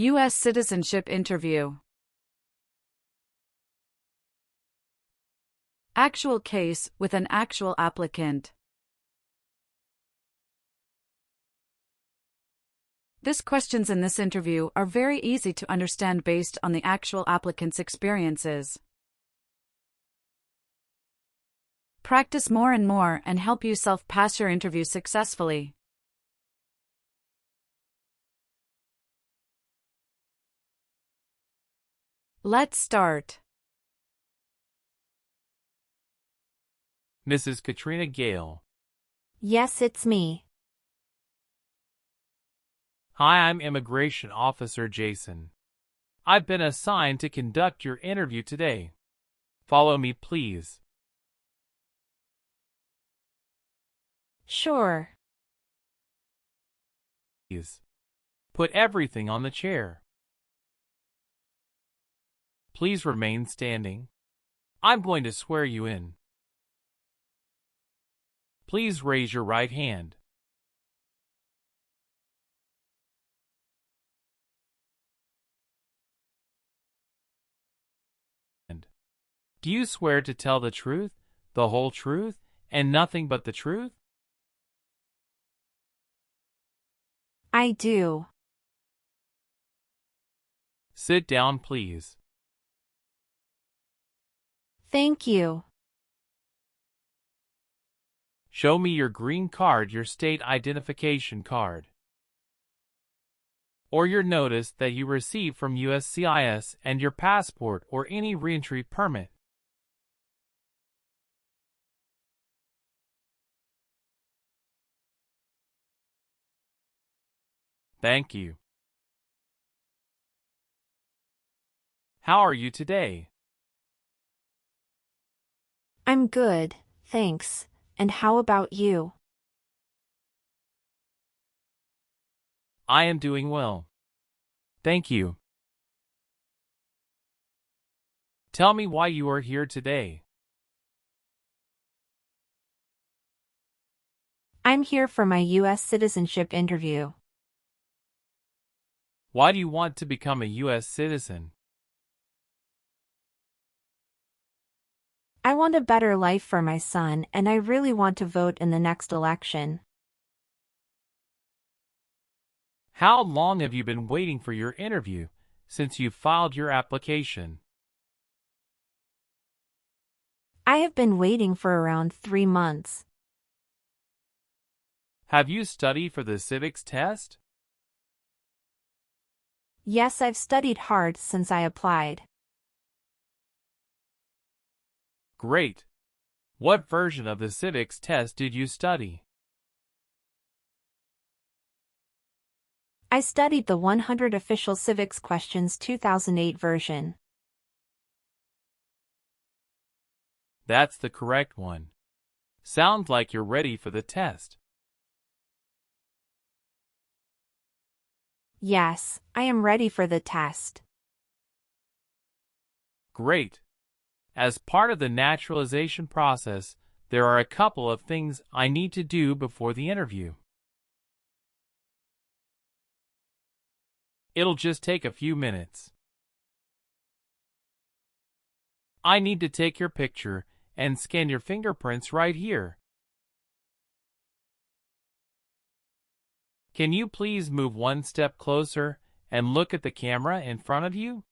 U.S. Citizenship Interview. Actual case with an actual applicant. These questions in this interview are very easy to understand based on the actual applicant's experiences. Practice more and more and help yourself pass your interview successfully. Let's start. Mrs. Katrina Gale. Yes, it's me. Hi, I'm Immigration Officer Jason. I've been assigned to conduct your interview today. Follow me, please. Sure. Please. Put everything on the chair. Please remain standing. I'm going to swear you in. Please raise your right hand. Do you swear to tell the truth, the whole truth, and nothing but the truth? I do. Sit down, please. Thank you. Show me your green card, your state identification card, or your notice that you received from USCIS and your passport or any reentry permit. Thank you. How are you today? I'm good, thanks. And how about you? I am doing well. Thank you. Tell me why you are here today. I'm here for my U.S. citizenship interview. Why do you want to become a U.S. citizen? I want a better life for my son, and I really want to vote in the next election. How long have you been waiting for your interview since you filed your application? I have been waiting for around 3 months. Have you studied for the civics test? Yes, I've studied hard since I applied. Great. What version of the civics test did you study? I studied the 100 Official Civics Questions 2008 version. That's the correct one. Sounds like you're ready for the test. Yes, I am ready for the test. Great. As part of the naturalization process, there are a couple of things I need to do before the interview. It'll just take a few minutes. I need to take your picture and scan your fingerprints right here. Can you please move one step closer and look at the camera in front of you?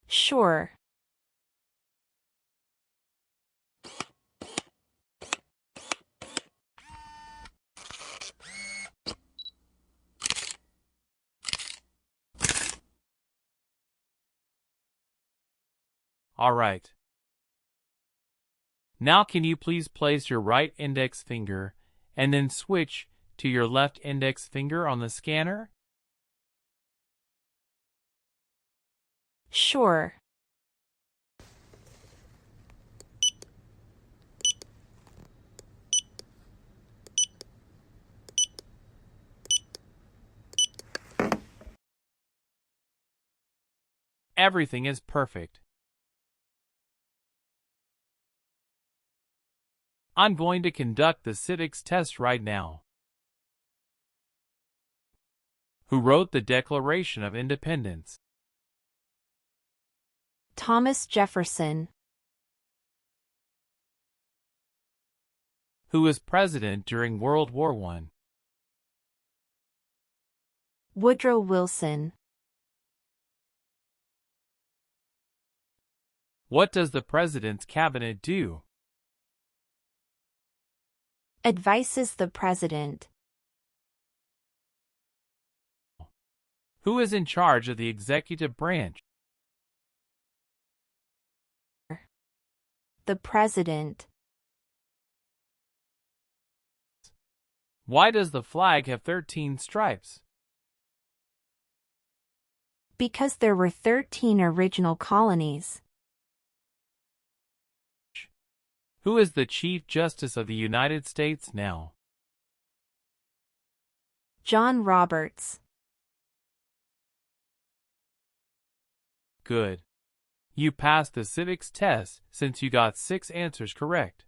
Sure. All right. Now can you please place your right index finger and then switch to your left index finger on the scanner? Sure. Everything is perfect. I'm going to conduct the civics test right now. Who wrote the Declaration of Independence? Thomas Jefferson. Who was president during World War I? Woodrow Wilson. What does the president's cabinet do? Advises the president. Who is in charge of the executive branch? The president. Why does the flag have 13 stripes? Because there were 13 original colonies. Who is the Chief Justice of the United States now? John Roberts. Good. You passed the civics test since you got 6 answers correct.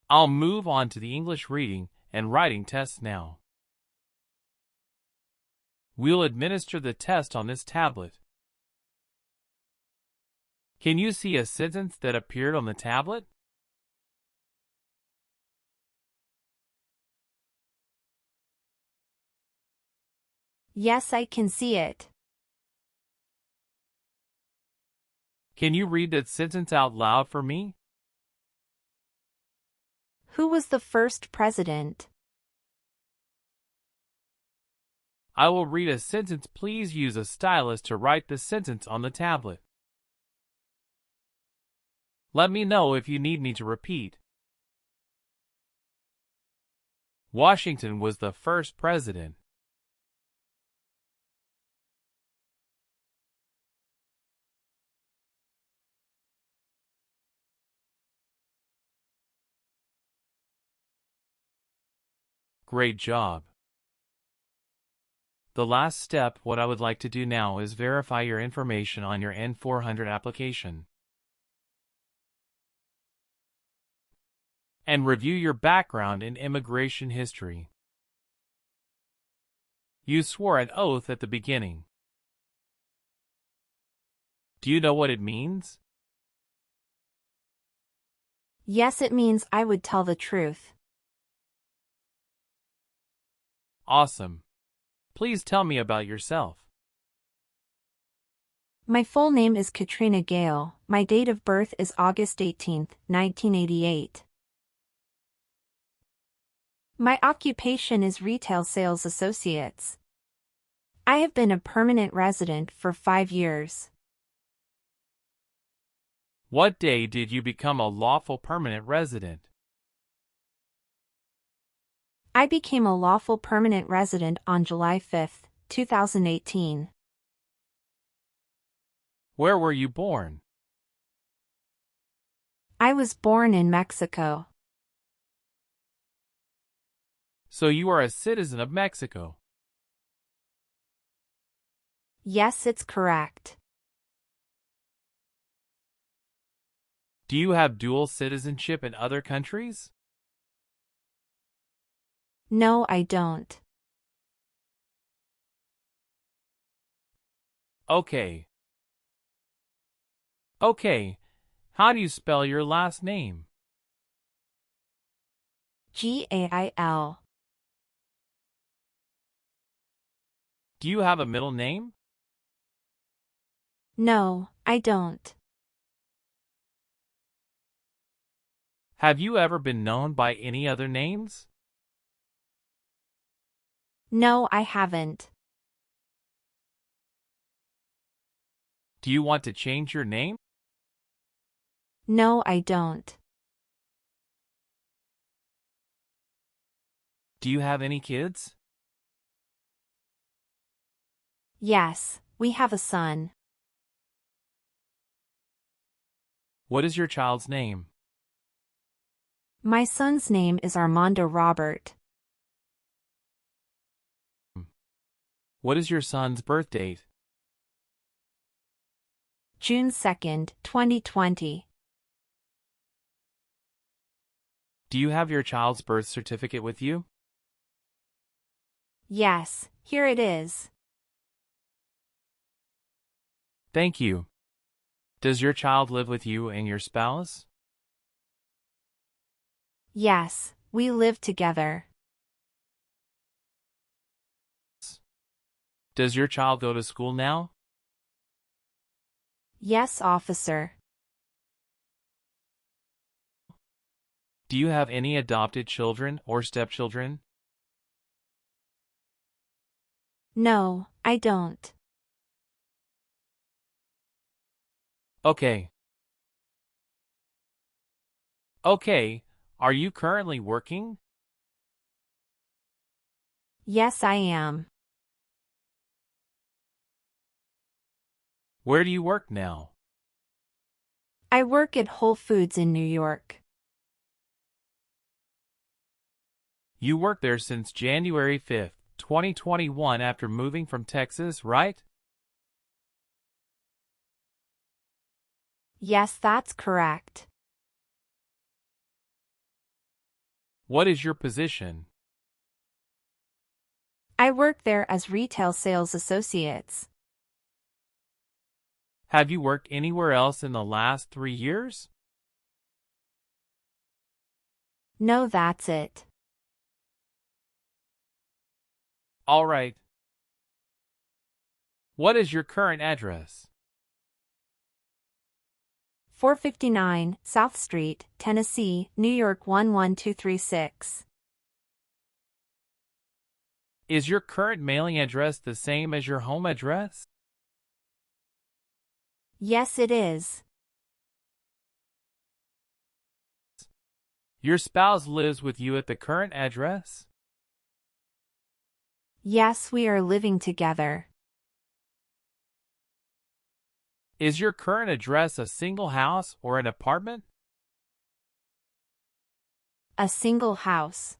I'll move on to the English reading and writing tests now. We'll administer the test on this tablet. Can you see a sentence that appeared on the tablet? Yes, I can see it. Can you read that sentence out loud for me? Who was the first president? I will read a sentence. Please use a stylus to write the sentence on the tablet. Let me know if you need me to repeat. Washington was the first president. Great job. The last step, what I would like to do now is verify your information on your N400 application and review your background and immigration history. You swore an oath at the beginning. Do you know what it means? Yes, it means I would tell the truth. Awesome. Please tell me about yourself. My full name is Katrina Gale. My date of birth is August 18, 1988. My occupation is retail sales associates. I have been a permanent resident for 5 years. What day did you become a lawful permanent resident? I became a lawful permanent resident on July 5, 2018. Where were you born? I was born in Mexico. So you are a citizen of Mexico. Yes, it's correct. Do you have dual citizenship in other countries? No, I don't. Okay. Okay. How do you spell your last name? Gail. Do you have a middle name? No, I don't. Have you ever been known by any other names? No, I haven't. Do you want to change your name? No, I don't. Do you have any kids? Yes, we have a son. What is your child's name? My son's name is Armando Robert. What is your son's birth date? June 2nd, 2020. Do you have your child's birth certificate with you? Yes, here it is. Thank you. Does your child live with you and your spouse? Yes, we live together. Does your child go to school now? Yes, officer. Do you have any adopted children or stepchildren? No, I don't. Okay. Okay, are you currently working? Yes, I am. Where do you work now? I work at Whole Foods in New York. You worked there since January 5th, 2021 after moving from Texas, right? Yes, that's correct. What is your position? I work there as retail sales associates. Have you worked anywhere else in the last 3 years? No, that's it. All right. What is your current address? 459 South Street, Tennessee, New York 11236. Is your current mailing address the same as your home address? Yes, it is. Your spouse lives with you at the current address? Yes, we are living together. Is your current address a single house or an apartment? A single house.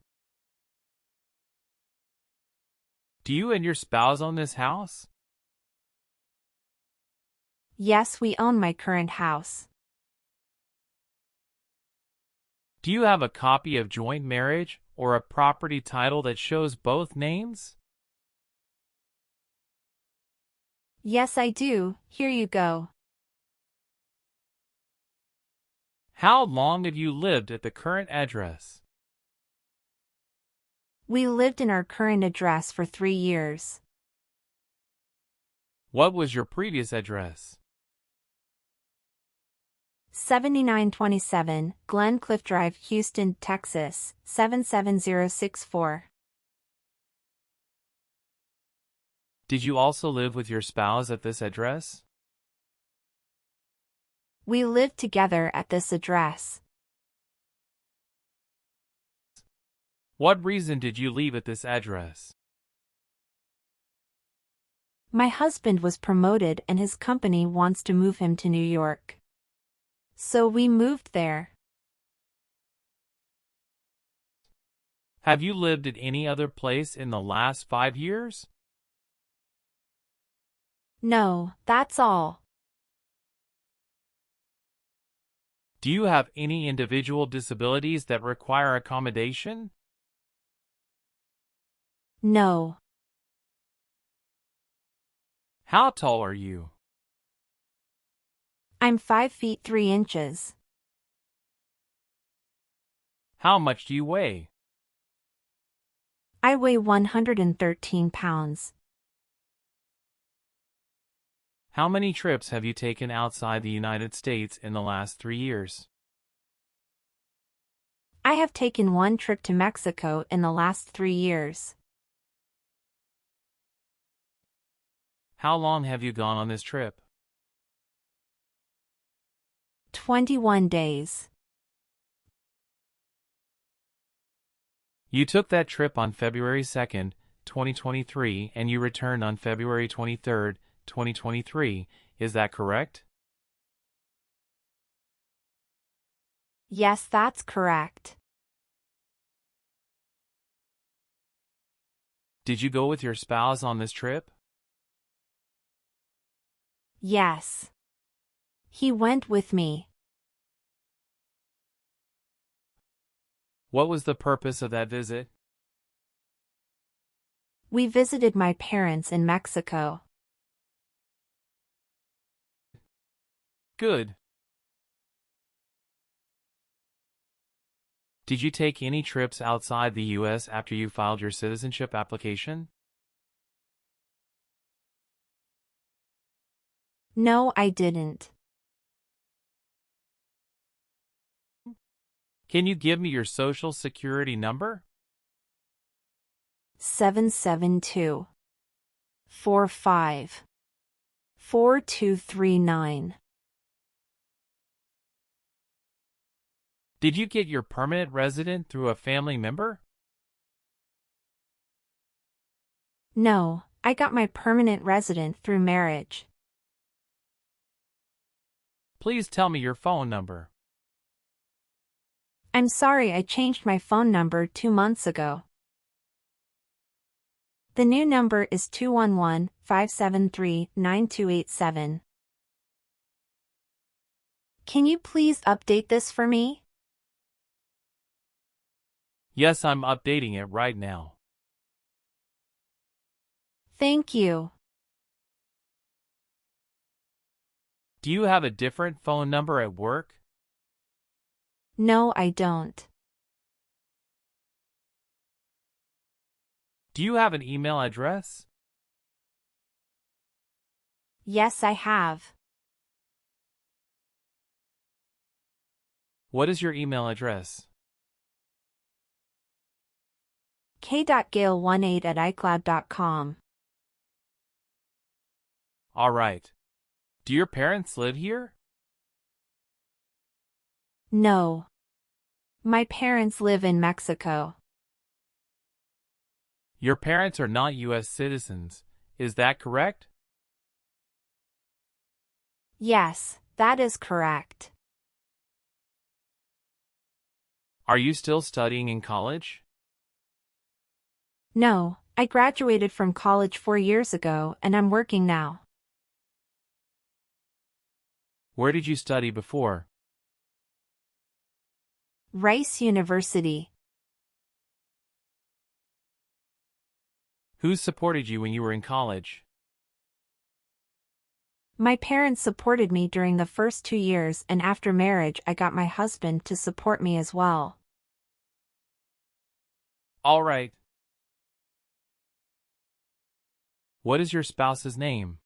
Do you and your spouse own this house? Yes, we own my current house. Do you have a copy of joint marriage or a property title that shows both names? Yes, I do. Here you go. How long have you lived at the current address? We lived in our current address for 3 years. What was your previous address? 7927 Glen Cliff Drive, Houston, Texas, 77064. Did you also live with your spouse at this address? We lived together at this address. What reason did you leave at this address? My husband was promoted and his company wants to move him to New York. So we moved there. Have you lived at any other place in the last 5 years? No, that's all. Do you have any individual disabilities that require accommodation? No. How tall are you? I'm 5 feet 3 inches. How much do you weigh? I weigh 113 pounds. How many trips have you taken outside the United States in the last 3 years? I have taken 1 trip to Mexico in the last 3 years. How long have you gone on this trip? 21 days. You took that trip on February 2nd, 2023, and you returned on February 23rd, 2023. Is that correct? Yes, that's correct. Did you go with your spouse on this trip? Yes. He went with me. What was the purpose of that visit? We visited my parents in Mexico. Good. Did you take any trips outside the U.S. after you filed your citizenship application? No, I didn't. Can you give me your social security number? 772-45-4239. Did you get your permanent resident through a family member? No, I got my permanent resident through marriage. Please tell me your phone number. I'm sorry, I changed my phone number 2 months ago. The new number is 211-573-9287. Can you please update this for me? Yes, I'm updating it right now. Thank you. Do you have a different phone number at work? No, I don't. Do you have an email address? Yes, I have. What is your email address? k.gale18@icloud.com. All right. Do your parents live here? No. My parents live in Mexico. Your parents are not U.S. citizens, is that correct? Yes, that is correct. Are you still studying in college? No, I graduated from college 4 years ago and I'm working now. Where did you study before? Rice University. Who supported you when you were in college? My parents supported me during the first 2 years, and after marriage I got my husband to support me as well. All right. What is your spouse's name?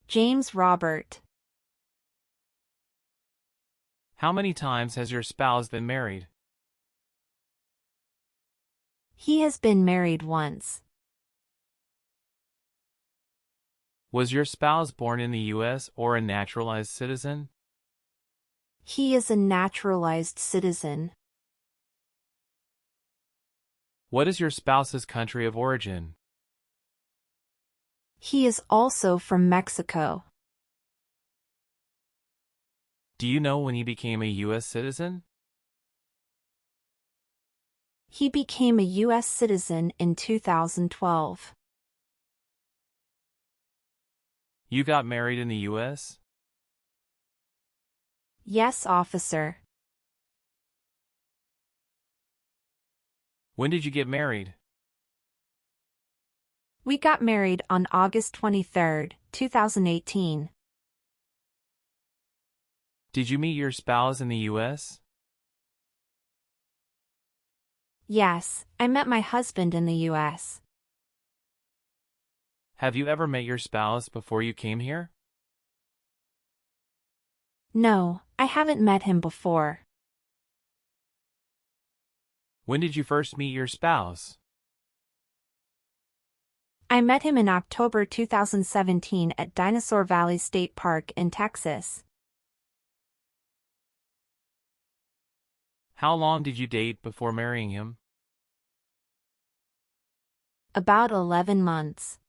James Robert. How many times has your spouse been married? He has been married once. Was your spouse born in the U.S. or a naturalized citizen? He is a naturalized citizen. What is your spouse's country of origin? He is also from Mexico. Do you know when he became a U.S. citizen? He became a U.S. citizen in 2012. You got married in the U.S.? Yes, officer. When did you get married? We got married on August 23, 2018. Did you meet your spouse in the U.S.? Yes, I met my husband in the U.S. Have you ever met your spouse before you came here? No, I haven't met him before. When did you first meet your spouse? I met him in October 2017 at Dinosaur Valley State Park in Texas. How long did you date before marrying him? About 11 months.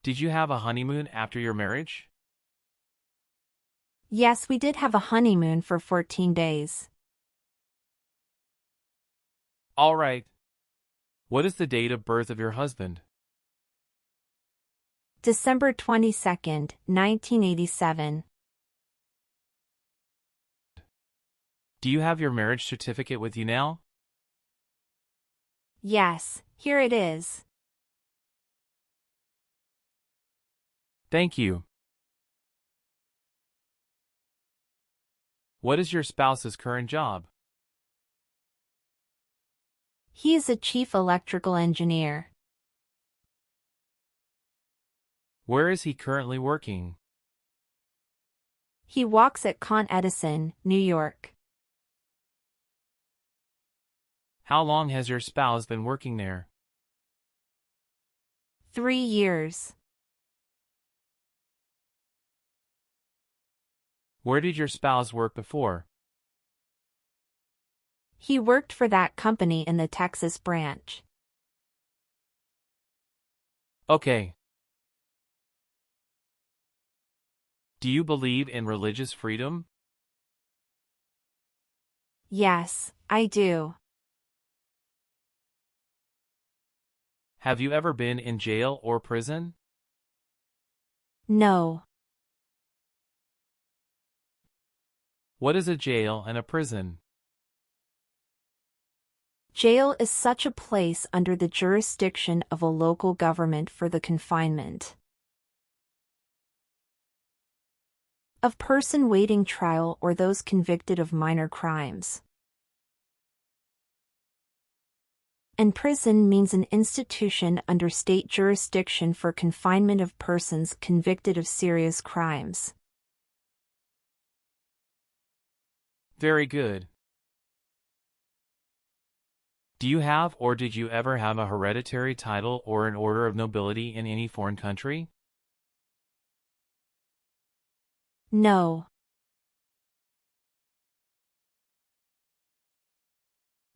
Did you have a honeymoon after your marriage? Yes, we did have a honeymoon for 14 days. All right. What is the date of birth of your husband? December 22, 1987. Do you have your marriage certificate with you now? Yes, here it is. Thank you. What is your spouse's current job? He is a chief electrical engineer. Where is he currently working? He works at Con Edison, New York. How long has your spouse been working there? 3 years. Where did your spouse work before? He worked for that company in the Texas branch. Okay. Do you believe in religious freedom? Yes, I do. Have you ever been in jail or prison? No. What is a jail and a prison? Jail is such a place under the jurisdiction of a local government for the confinement of person waiting trial or those convicted of minor crimes. And prison means an institution under state jurisdiction for confinement of persons convicted of serious crimes. Very good. Do you have or did you ever have a hereditary title or an order of nobility in any foreign country? No.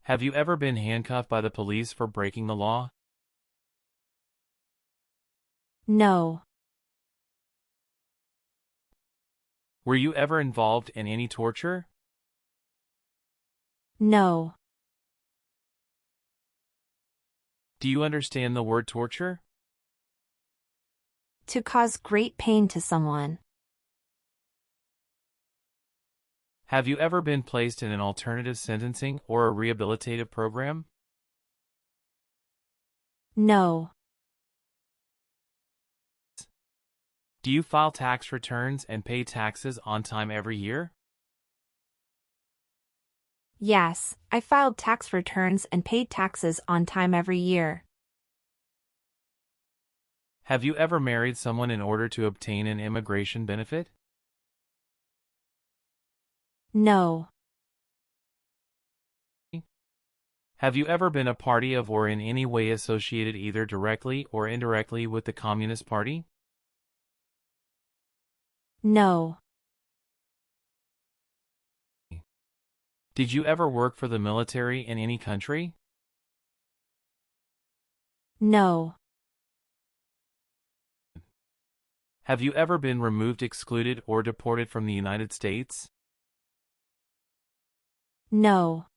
Have you ever been handcuffed by the police for breaking the law? No. Were you ever involved in any torture? No. Do you understand the word torture? To cause great pain to someone. Have you ever been placed in an alternative sentencing or a rehabilitative program? No. Do you file tax returns and pay taxes on time every year? Yes, I filed tax returns and paid taxes on time every year. Have you ever married someone in order to obtain an immigration benefit? No. Have you ever been a party of or in any way associated either directly or indirectly with the Communist Party? No. Did you ever work for the military in any country? No. Have you ever been removed, excluded, or deported from the United States? No.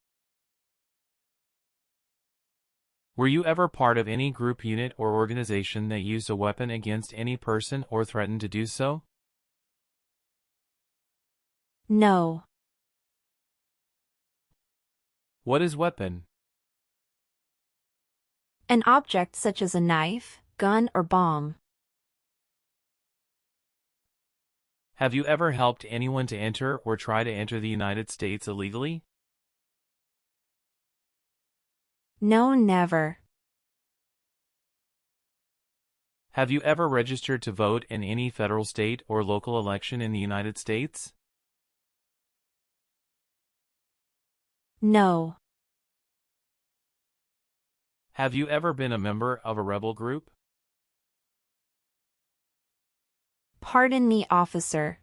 Were you ever part of any group, unit, or organization that used a weapon against any person or threatened to do so? No. What is weapon? An object such as a knife, gun, or bomb. Have you ever helped anyone to enter or try to enter the United States illegally? No, never. Have you ever registered to vote in any federal, state, or local election in the United States? No. Have you ever been a member of a rebel group? Pardon me, officer.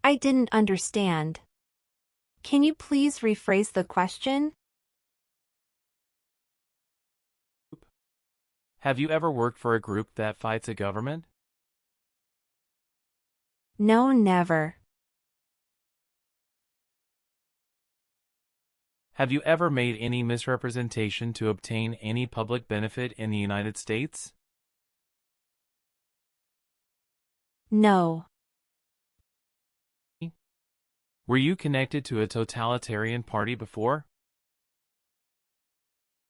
I didn't understand. Can you please rephrase the question? Have you ever worked for a group that fights a government? No, never. Have you ever made any misrepresentation to obtain any public benefit in the United States? No. Were you connected to a totalitarian party before?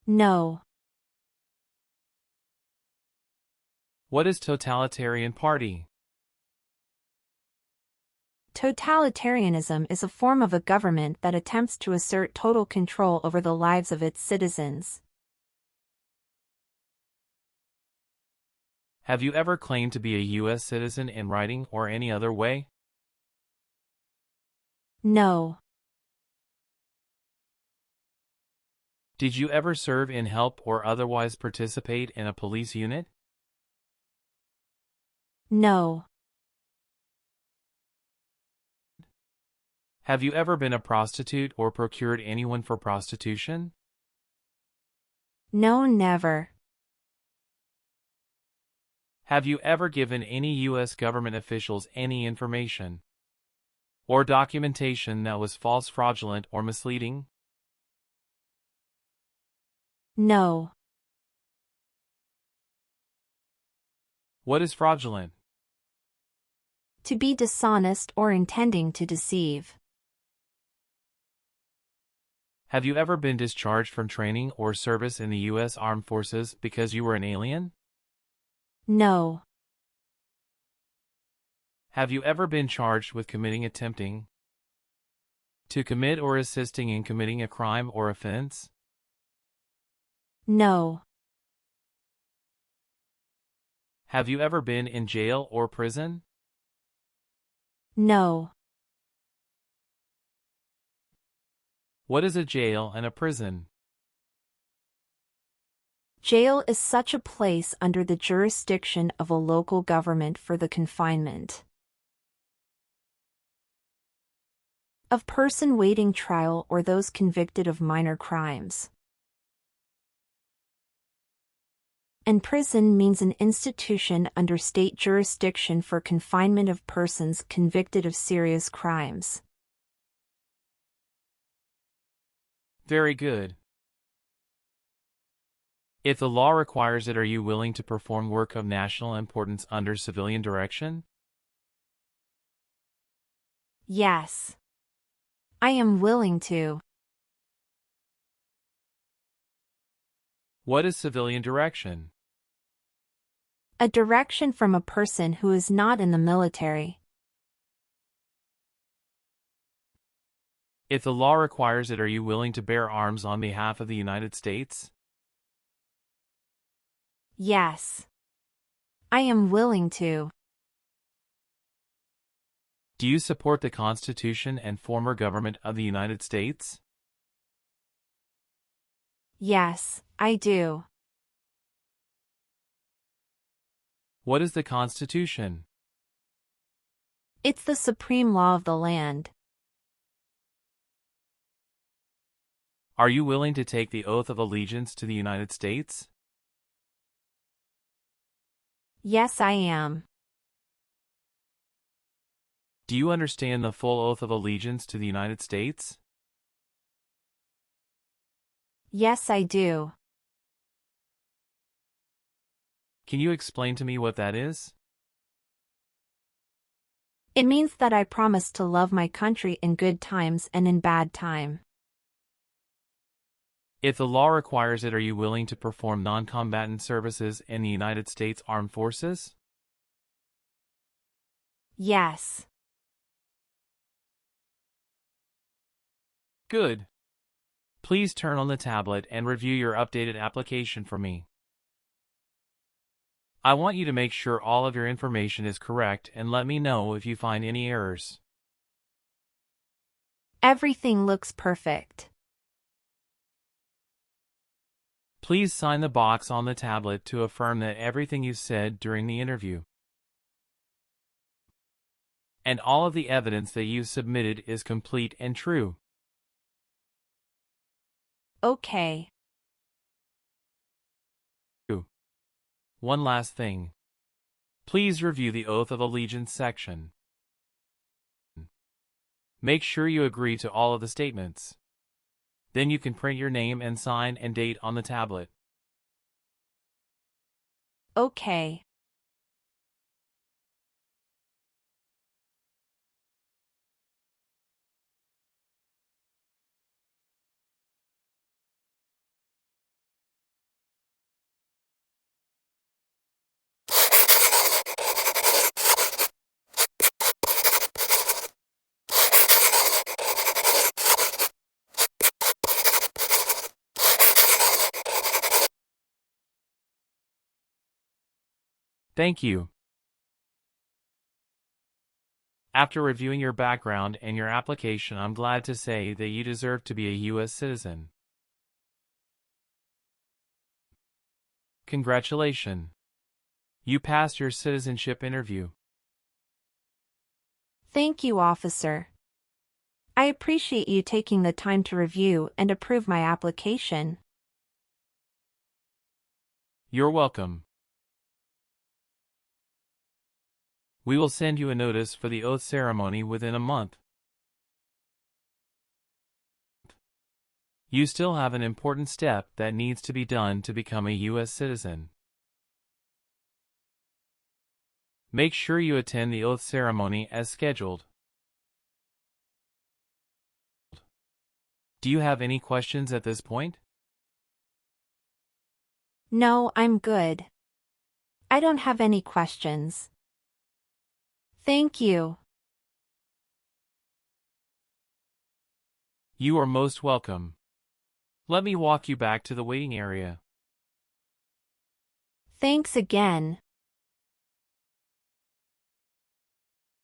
No. What is totalitarian party? Totalitarianism is a form of a government that attempts to assert total control over the lives of its citizens. Have you ever claimed to be a U.S. citizen in writing or any other way? No. Did you ever serve in, help, or otherwise participate in a police unit? No. Have you ever been a prostitute or procured anyone for prostitution? No, never. Have you ever given any U.S. government officials any information or documentation that was false, fraudulent, or misleading? No. What is fraudulent? To be dishonest or intending to deceive. Have you ever been discharged from training or service in the U.S. Armed Forces because you were an alien? No. Have you ever been charged with attempting to commit or assisting in committing a crime or offense? No. Have you ever been in jail or prison? No. What is a jail and a prison? Jail is such a place under the jurisdiction of a local government for the confinement of person waiting trial or those convicted of minor crimes. And prison means an institution under state jurisdiction for confinement of persons convicted of serious crimes. Very good. If the law requires it, are you willing to perform work of national importance under civilian direction? Yes. I am willing to. What is civilian direction? A direction from a person who is not in the military. If the law requires it, are you willing to bear arms on behalf of the United States? Yes. I am willing to. Do you support the Constitution and former government of the United States? Yes, I do. What is the Constitution? It's the supreme law of the land. Are you willing to take the oath of allegiance to the United States? Yes, I am. Do you understand the full oath of allegiance to the United States? Yes, I do. Can you explain to me what that is? It means that I promise to love my country in good times and in bad time. If the law requires it, are you willing to perform non-combatant services in the United States Armed Forces? Yes. Good. Please turn on the tablet and review your updated application for me. I want you to make sure all of your information is correct and let me know if you find any errors. Everything looks perfect. Please sign the box on the tablet to affirm that everything you said during the interview and all of the evidence that you submitted is complete and true. Okay. One last thing. Please review the Oath of Allegiance section. Make sure you agree to all of the statements. Then you can print your name and sign and date on the tablet. Okay. Thank you. After reviewing your background and your application, I'm glad to say that you deserve to be a U.S. citizen. Congratulations. You passed your citizenship interview. Thank you, officer. I appreciate you taking the time to review and approve my application. You're welcome. We will send you a notice for the oath ceremony within a month. You still have an important step that needs to be done to become a U.S. citizen. Make sure you attend the oath ceremony as scheduled. Do you have any questions at this point? No, I'm good. I don't have any questions. Thank you. You are most welcome. Let me walk you back to the waiting area. Thanks again.